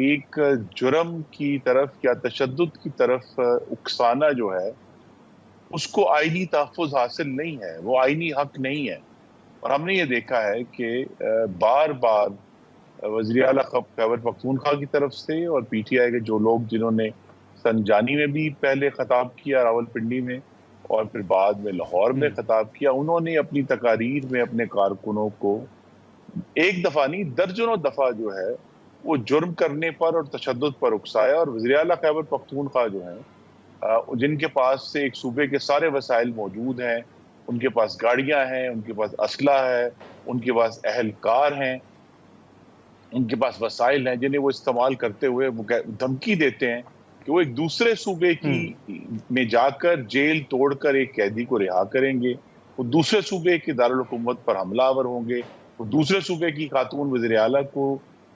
एक जुर्म की तरफ या तशद्दुद की तरफ उकसाना जो है, उसको आईनी तहफ़्फ़ुज़ हासिल नहीं है, वो आईनी हक नहीं है। और हमने ये देखा है कि बार बार वज़ीर आला खैबर पख्तूनख्वा की तरफ से और PTI के जो लोग, जिन्होंने संजानी में भी पहले खिताब किया, रावलपिंडी में, और फिर बाद में लाहौर में खिताब किया, उन्होंने अपनी तकारीर में अपने कारकुनों को एक दफ़ा नहीं दर्जनों दफ़ा जो है वो जुर्म करने पर और तशद्दुद पर उकसाया। और वज़ीर आला खैबर पख्तूनख्वा जो है, जिनके पास से एक सूबे के सारे वसाइल मौजूद हैं, उनके पास गाड़ियां हैं, उनके पास असला है, उनके पास अहलकार हैं, उनके पास वसाइल हैं, जिन्हें वो इस्तेमाल करते हुए वो धमकी देते हैं कि वो एक दूसरे सूबे की में जाकर जेल तोड़कर एक कैदी को रिहा करेंगे, वो दूसरे सूबे के दारुल हुकूमत पर हमलावर होंगे, वो दूसरे सूबे की खातून वज़ीर आला को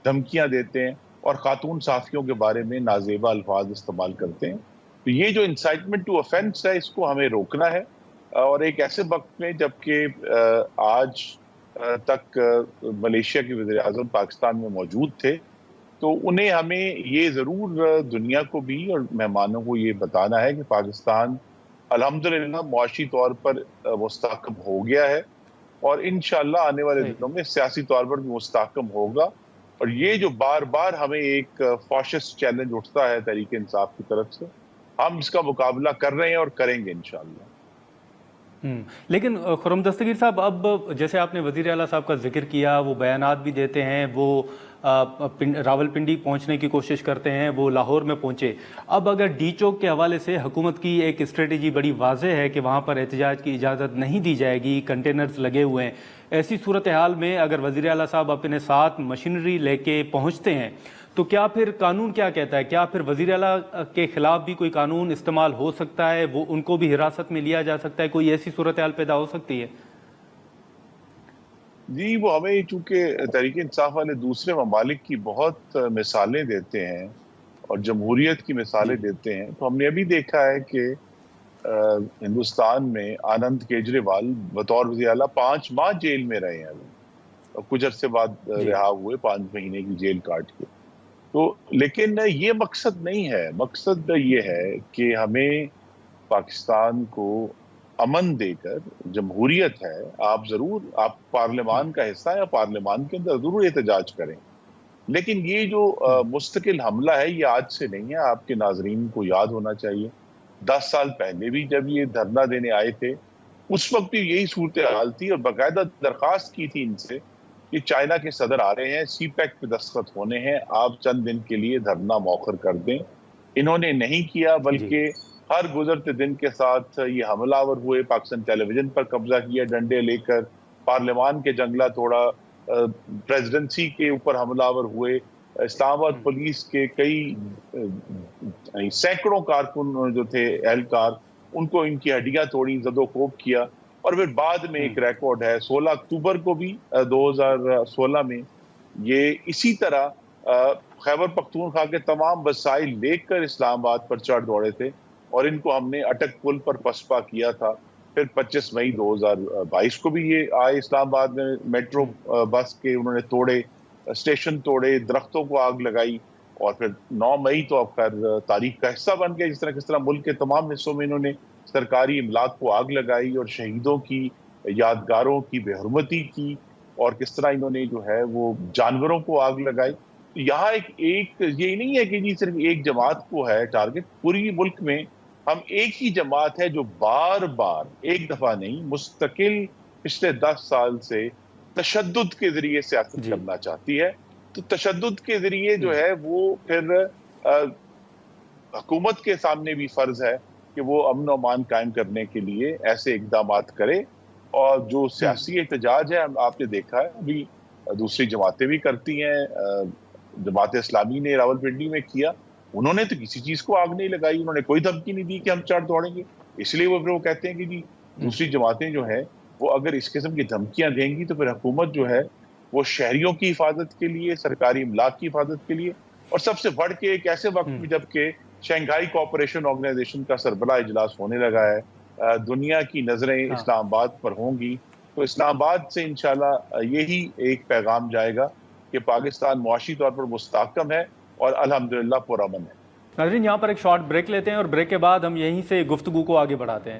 धमकियां देते हैं और खातून साफियों के बारे में नाजेबा अल्फाज इस्तेमाल करते हैं। तो ये जो इंसाइटमेंट टू ऑफेंस है, इसको हमें रोकना है। और एक ऐसे वक्त में जबकि आज तक मलेशिया के वज़ीर आज़म पाकिस्तान में मौजूद थे, तो उन्हें हमें ये ज़रूर दुनिया को भी और मेहमानों को ये बताना है कि पाकिस्तान अल्हम्दुलिल्लाह मुआशी तौर पर मुस्तहकम हो गया है और इंशाअल्लाह आने वाले दिनों में सियासी तौर पर भी मुस्तहकम होगा। और ये जो बार बार हमें एक फाशिस्ट चैलेंज उठता है तहरीक इंसाफ की तरफ से, हम इसका मुकाबला कर रहे हैं और करेंगे इंशाअल्लाह। लेकिन खुर्रम दस्तगीर साहब, अब जैसे आपने वज़ीर आला साहब का जिक्र किया, वो बयानात भी देते हैं, वो रावलपिंडी पहुंचने की कोशिश करते हैं, वो लाहौर में पहुंचे। अब अगर डी चौक के हवाले से हुकूमत की एक स्ट्रेटजी बड़ी वाज़ेह है कि वहाँ पर एहतजाज की इजाज़त नहीं दी जाएगी, कंटेनर्स लगे हुए हैं, ऐसी सूरत हाल में अगर वज़ीर आला साहब अपने साथ मशीनरी लेके पहुँचते हैं, तो क्या फिर कानून क्या कहता है? क्या फिर वज़ीर आला के खिलाफ भी कोई कानून इस्तेमाल हो सकता है? वो उनको भी हिरासत में लिया जा सकता है? कोई ऐसी सूरत हाल पैदा हो सकती है? जी, वो हमें चूँकि तहरीक इंसाफ वाले दूसरे ममालिक की बहुत मिसालें देते हैं और जमहूरियत की मिसालें देते हैं, तो हमने अभी देखा है कि हिंदुस्तान में आनंद केजरीवाल बतौर वज़ीर आला 5 माह जेल में रहे हैं और कुछ अरसे बाद रिहा हुए 5 महीने की जेल काट के। तो लेकिन ये मकसद नहीं है, मकसद ये है कि हमें पाकिस्तान को अमन देकर, जमहूरियत है, आप पार्लियामान का हिस्सा है, पार्लियामान के अंदर जरूर एहतजाज करें, लेकिन ये जो मुस्तकिल हमला है ये आज से नहीं है। आपके नाजरीन को याद होना चाहिए 10 साल पहले भी जब ये धरना देने आए थे, उस वक्त भी यही सूरत हाल थी और बाकायदा दरखास्त की थी इनसे कि चाइना के सदर आ रहे हैं, CPEC पे दस्तखत होने हैं, आप चंद दिन के लिए धरना मौखर कर दें। इन्होंने नहीं किया, बल्कि ہر گزرتے دن کے ساتھ یہ حملہ آور ہوئے، پاکستان ٹیلی ویژن پر قبضہ کیا ڈنڈے لے کر، پارلیمان کے جنگلہ توڑا، پریزیڈنسی کے اوپر حملہ آور ہوئے، اسلام آباد پولیس کے کئی سینکڑوں کارکن جو تھے اہلکار، ان کو ان کی ہڈیاں توڑی، زد و کوب کیا. اور پھر بعد میں ایک ریکارڈ ہے 16 اکتوبر کو بھی 2016 میں یہ اسی طرح خیبر پختونخوا کے تمام وسائل لے کر اسلام آباد پر چڑھ دوڑے تھے اور ان کو ہم نے اٹک پل پر پسپا کیا تھا. پھر 25 مئی 2022 کو بھی یہ آئے اسلام آباد میں میٹرو بس کے انہوں نے توڑے، اسٹیشن توڑے، درختوں کو آگ لگائی. اور پھر 9 مئی تو اب خیر تاریخ کا حصہ بن گیا، کس طرح ملک کے تمام حصوں میں انہوں نے سرکاری املاک کو آگ لگائی اور شہیدوں کی یادگاروں کی بے حرمتی کی، اور کس طرح انہوں نے جو ہے وہ جانوروں کو آگ لگائی. یہاں ایک یہ نہیں ہے کہ جی صرف ایک جماعت کو ہے ٹارگٹ، پوری ملک میں ہم ایک ہی جماعت ہے جو بار بار، ایک دفعہ نہیں، مستقل پچھلے 10 سال سے تشدد کے ذریعے سیاست کرنا چاہتی ہے. تو تشدد کے ذریعے جو ہے وہ پھر حکومت کے سامنے بھی فرض ہے کہ وہ امن و امان قائم کرنے کے لیے ایسے اقدامات کرے. اور جو سیاسی احتجاج ہے آپ نے دیکھا ہے ابھی دوسری جماعتیں بھی کرتی ہیں. جماعت اسلامی نے راولپنڈی میں کیا، انہوں نے تو کسی چیز کو آگ نہیں لگائی، انہوں نے کوئی دھمکی نہیں دی کہ ہم چڑھ دوڑیں گے. اس لیے وہ کہتے ہیں کہ جی دوسری جماعتیں جو ہیں وہ اگر اس قسم کی دھمکیاں دیں گی تو پھر حکومت جو ہے وہ شہریوں کی حفاظت کے لیے، سرکاری املاک کی حفاظت کے لیے، اور سب سے بڑھ کے ایک ایسے وقت میں جبکہ شنگھائی کوآپریشن آرگنائزیشن کا سربراہ اجلاس ہونے لگا ہے، دنیا کی نظریں اسلام آباد پر ہوں گی، تو اسلام آباد سے انشاءاللہ یہی ایک پیغام جائے گا کہ پاکستان معاشی طور پر مستحکم ہے اور الحمدللہ پرامن ہے. ناظرین یہاں پر ایک شارٹ بریک لیتے ہیں اور بریک کے بعد ہم یہیں سے گفتگو کو آگے بڑھاتے ہیں.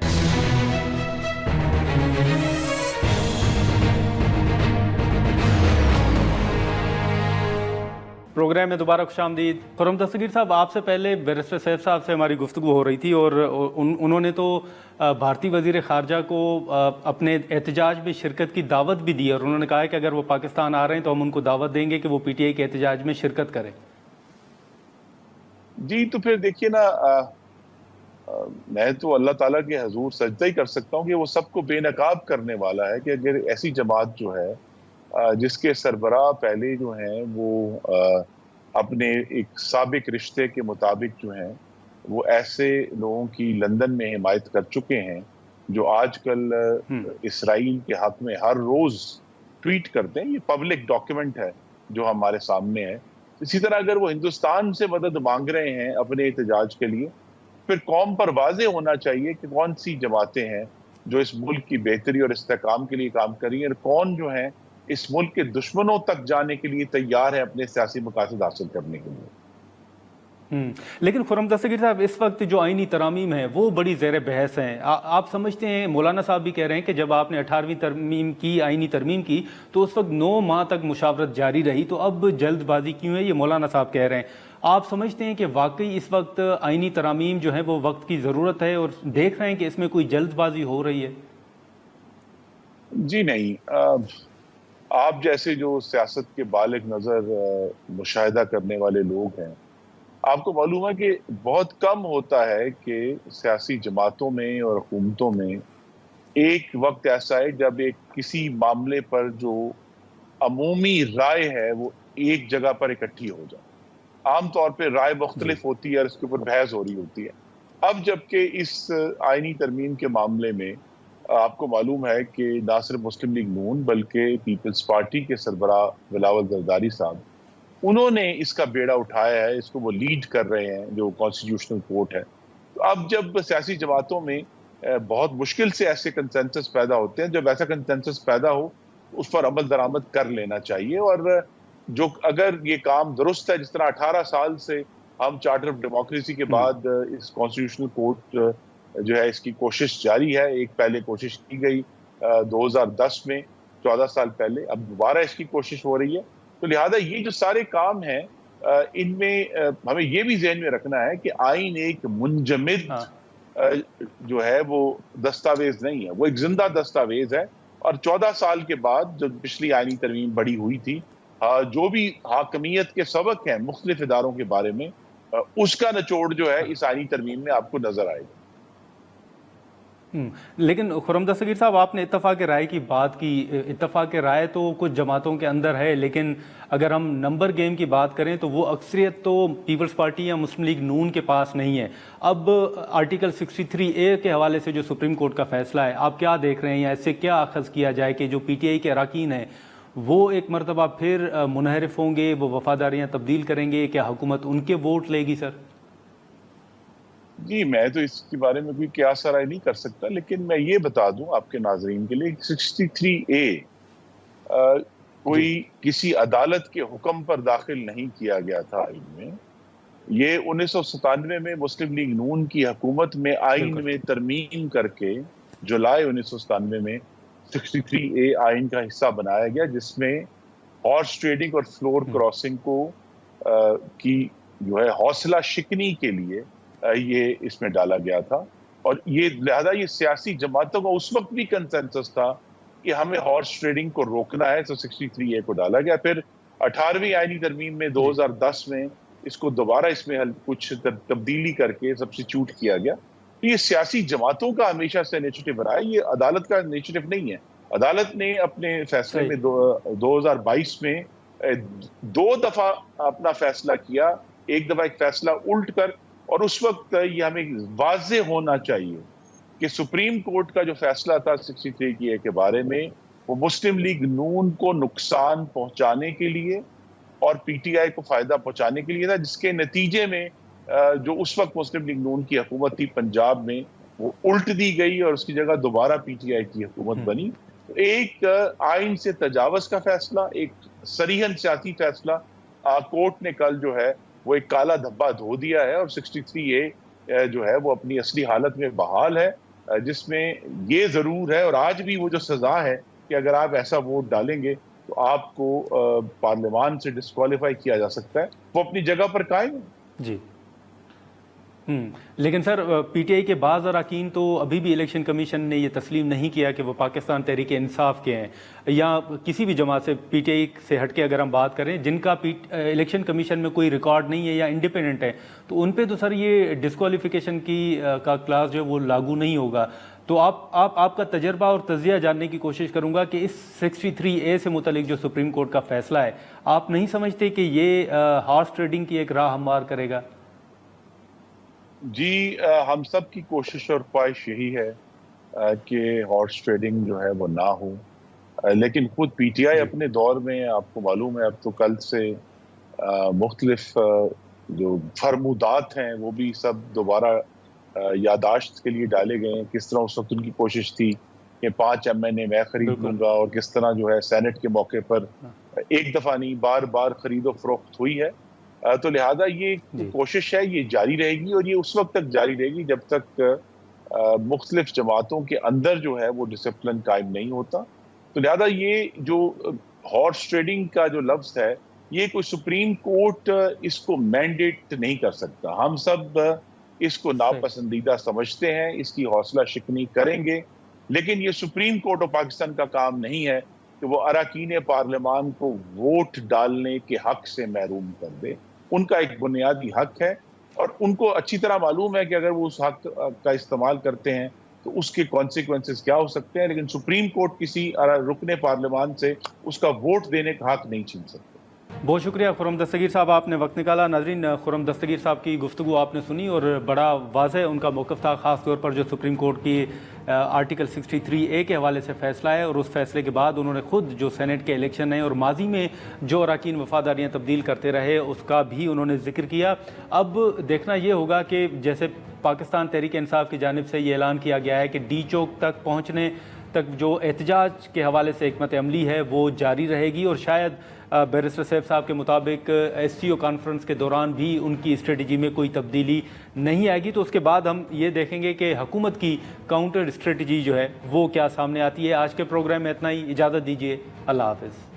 پروگرام میں دوبارہ خوش آمدید. خرم دستگیر صاحب، آپ سے پہلے بیرسٹر سیف صاحب سے ہماری گفتگو ہو رہی تھی اور انہوں نے تو بھارتی وزیر خارجہ کو اپنے احتجاج میں شرکت کی دعوت بھی دی اور انہوں نے کہا ہے کہ اگر وہ پاکستان آ رہے ہیں تو ہم ان کو دعوت دیں گے کہ وہ پی ٹی آئی کے احتجاج میں شرکت کریں. جی تو پھر دیکھیے نا، میں تو اللہ تعالیٰ کے حضور سجدہ ہی کر سکتا ہوں کہ وہ سب کو بے نقاب کرنے والا ہے کہ اگر ایسی جماعت جو ہے جس کے سربراہ پہلے جو ہیں وہ اپنے ایک سابق رشتے کے مطابق جو ہیں وہ ایسے لوگوں کی لندن میں حمایت کر چکے ہیں جو آج کل اسرائیل کے حق میں ہر روز ٹویٹ کرتے ہیں، یہ پبلک ڈاکیومنٹ ہے جو ہمارے سامنے ہے. اسی طرح اگر وہ ہندوستان سے مدد مانگ رہے ہیں اپنے احتجاج کے لیے، پھر قوم پر واضح ہونا چاہیے کہ کون سی جماعتیں ہیں جو اس ملک کی بہتری اور استحکام کے لیے کام کر رہی ہیں اور کون جو ہیں اس ملک کے دشمنوں تک جانے کے لیے تیار ہے اپنے سیاسی مقاصد حاصل کرنے کے لیے. لیکن خرم دستگیر صاحب، اس وقت جو آئینی ترامیم ہیں وہ بڑی زیر بحث ہیں. آپ سمجھتے ہیں، مولانا صاحب بھی کہہ رہے ہیں کہ جب آپ نے 18ویں ترمیم کی، آئینی ترمیم کی، تو اس وقت 9 ماہ تک مشاورت جاری رہی، تو اب جلد بازی کیوں ہے؟ یہ مولانا صاحب کہہ رہے ہیں. آپ سمجھتے ہیں کہ واقعی اس وقت آئینی ترامیم جو ہیں وہ وقت کی ضرورت ہے اور دیکھ رہے ہیں کہ اس میں کوئی جلد بازی ہو رہی ہے؟ جی نہیں، آپ جیسے جو سیاست کے بالغ نظر مشاہدہ کرنے والے لوگ ہیں، آپ کو معلوم ہے کہ بہت کم ہوتا ہے کہ سیاسی جماعتوں میں اور حکومتوں میں ایک وقت ایسا ہے جب ایک کسی معاملے پر جو عمومی رائے ہے وہ ایک جگہ پر اکٹھی ہو جائے. عام طور پہ رائے مختلف ہوتی ہے اور اس کے اوپر بحث ہو رہی ہوتی ہے. اب جبکہ اس آئینی ترمیم کے معاملے میں آپ کو معلوم ہے کہ نہ صرف مسلم لیگ نون بلکہ پیپلز پارٹی کے سربراہ بلاول زرداری صاحب، انہوں نے اس کا بیڑا اٹھایا ہے، اس کو وہ لیڈ کر رہے ہیں جو کانسٹیٹیوشنل کورٹ ہے. تو اب جب سیاسی جماعتوں میں بہت مشکل سے ایسے کنسنسس پیدا ہوتے ہیں، جب ایسا کنسنسس پیدا ہو اس پر عمل درآمد کر لینا چاہیے. اور جو اگر یہ کام درست ہے، جس طرح 18 سال سے ہم چارٹر آف ڈیموکریسی کے بعد اس کانسٹیٹیوشنل کورٹ جو ہے اس کی کوشش جاری ہے. ایک پہلے کوشش کی گئی 2010 میں، 14 سال پہلے، اب دوبارہ اس کی کوشش ہو رہی ہے. تو لہٰذا یہ جو سارے کام ہیں ان میں ہمیں یہ بھی ذہن میں رکھنا ہے کہ آئین ایک منجمد جو ہے وہ دستاویز نہیں ہے، وہ ایک زندہ دستاویز ہے. اور 14 سال کے بعد جو پچھلی آئینی ترمیم بڑی ہوئی تھی، جو بھی حاکمیت کے سبق ہیں مختلف اداروں کے بارے میں، اس کا نچوڑ جو ہے اس آئینی ترمیم میں آپ کو نظر آئے گا. लेकिन खुर्रम दस्तगीर साहब, आपने इत्तफाक राय की बात की। इत्तफाक राय तो कुछ जमातों के अंदर है, लेकिन अगर हम नंबर गेम की बात करें तो वो अक्सरियत तो पीपल्स पार्टी या मुस्लिम लीग नून के पास नहीं है। अब आर्टिकल 63A के हवाले से जो सुप्रीम कोर्ट का फैसला है, आप क्या देख रहे हैं, या इससे क्या अखज़ किया जाए कि जो PTI के अरकान हैं वो एक मरतबा फिर मुनहरिफ होंगे, वो वफादारियाँ तब्दील करेंगे, क्या हुकूमत उनके वोट लेगी? सर जी, मैं तो इसके बारे में कोई क़यास राय नहीं कर सकता, लेकिन मैं ये बता दूं आपके नाज़रीन के लिए, 63A कोई किसी अदालत के हुक्म पर दाखिल नहीं किया गया था आइन में। ये 1997 में मुस्लिम लीग नून की हुकूमत में आइन में तरमीम करके जुलाई 1997 में 63A आइन का हिस्सा बनाया गया, जिसमें हॉर्स ट्रेडिंग और फ्लोर क्रॉसिंग को की जो है हौसला शिकनी के लिए ये इसमें डाला गया था। और ये लिहाजा ये सियासी जमातों का उस वक्त भी कंसेंसस था कि हमें हॉर्स ट्रेडिंग को रोकना है, तो 63A को डाला गया। फिर 18वीं आईनी तरमीम में 2010 में इसको दोबारा इसमें कुछ तब्दीली करके सब्स्टिट्यूट किया गया। तो ये सियासी जमातों का हमेशा से इनिशिएटिव रहा है, ये अदालत का इनिशिएटिव नहीं है। अदालत ने अपने फैसले में 2022 में 2 दफा अपना फैसला किया, एक दफा एक फैसला उल्ट कर, और उस वक्त ये हमें वाज़े होना चाहिए कि सुप्रीम कोर्ट का जो फैसला था 63A के बारे में, वो मुस्लिम लीग नून को नुकसान पहुंचाने के लिए और PTI को फायदा पहुंचाने के लिए था, जिसके नतीजे में जो उस वक्त मुस्लिम लीग नून की हुकूमत थी पंजाब में, वो उल्ट दी गई और उसकी जगह दोबारा PTI की हुकूमत बनी। तो एक आइन से तजावज़ का फैसला, एक सरीहन सियासी फैसला, कोर्ट ने कल जो है वो एक काला धब्बा धो दिया है, और 63A जो है वो अपनी असली हालत में बहाल है, जिसमें ये ज़रूर है, और आज भी वो जो सज़ा है कि अगर आप ऐसा वोट डालेंगे तो आपको पार्लियामान से डिस्क्वालीफाई किया जा सकता है, वो अपनी जगह पर कायम है। जी। लेकिन सर, PTI के बाज़ अरकान तो अभी भी इलेक्शन कमीशन ने ये तस्लीम नहीं किया कि वो पाकिस्तान तहरीक इंसाफ के हैं, या किसी भी जमात से PTI से हट के अगर हम बात करें जिनका इलेक्शन कमीशन में कोई रिकॉर्ड नहीं है या इंडिपेंडेंट है, तो उन पे तो सर ये डिस्क्वालिफिकेशन का क्लास जो है वो लागू नहीं होगा। तो आपका तजर्बा और तजिया जानने की कोशिश करूंगा कि इस 63A से मुतलिक जो सुप्रीम कोर्ट का फैसला है, आप नहीं समझते कि ये हॉर्स ट्रेडिंग की एक राह हमवार करेगा? जी, हम सब की कोशिश और ख्वाहिश यही है कि हॉर्स ट्रेडिंग जो है वो ना हो, लेकिन खुद PTI अपने दौर में, आपको मालूम है, अब तो कल से मुख्तलिफ जो फरमुदात हैं वो भी सब दोबारा यादाश्त के लिए डाले गए हैं। किस तरह उस वक्त उनकी कोशिश थी कि 5 MNA मैं खरीद लूंगा, और किस तरह जो है सेनेट के मौके पर एक दफ़ा नहीं बार बार खरीदो फरोख्त हुई है। तो लिहाजा ये कोशिश है, ये जारी रहेगी, और ये उस वक्त तक जारी रहेगी जब तक मुख्तलिफ जमातों के अंदर जो है वो डिसिप्लिन कायम नहीं होता। तो लिहाजा ये जो हॉर्स ट्रेडिंग का जो लफ्ज़ है, ये कोई सुप्रीम कोर्ट इसको मैंडेट नहीं कर सकता। हम सब इसको नापसंदीदा समझते हैं, इसकी हौसला शिकनी करेंगे, लेकिन ये सुप्रीम कोर्ट ऑफ पाकिस्तान का काम नहीं है कि वो अरकान पार्लियामान को वोट डालने के हक से महरूम कर दे। उनका एक बुनियादी हक है, और उनको अच्छी तरह मालूम है कि अगर वो उस हक का इस्तेमाल करते हैं तो उसके कॉन्सिक्वेंसेस क्या हो सकते हैं, लेकिन सुप्रीम कोर्ट किसी रुकने पार्लियामान से उसका वोट देने का हक नहीं छीन सकते। बहुत शुक्रिया खुर्रम दस्तगीर साहब, आपने वक्त निकाला। नाज़रीन, खुर्रम दस्तगीर साहब की गुफ्तगू आपने सुनी, और बड़ा वाज़ेह उनका मौक़िफ़ था, ख़ास तौर पर जो सुप्रीम कोर्ट की आर्टिकल 63A के हवाले से फ़ैसला है, और उस फैसले के बाद उन्होंने ख़ुद जो सेनेट के इलेक्शन हैं और माजी में जो अरकान वफ़ादारियाँ तब्दील करते रहे उसका भी उन्होंने ज़िक्र किया। अब देखना ये होगा कि जैसे पाकिस्तान तहरीक इंसाफ की जानिब से ये ऐलान किया गया है कि D चौक तक पहुँचने तक जो एहतजाज के हवाले से हिकमत अमली है वो जारी रहेगी, और शायद बैरिस्टर सैफ साहब के मुताबिक SCO कॉन्फ्रेंस के दौरान भी उनकी स्ट्रेटजी में कोई तब्दीली नहीं आएगी। तो उसके बाद हम ये देखेंगे कि हुकूमत की काउंटर स्ट्रेटजी जो है वो क्या सामने आती है। आज के प्रोग्राम में इतना ही, इजाज़त दीजिए, अल्लाह हाफ़िज़।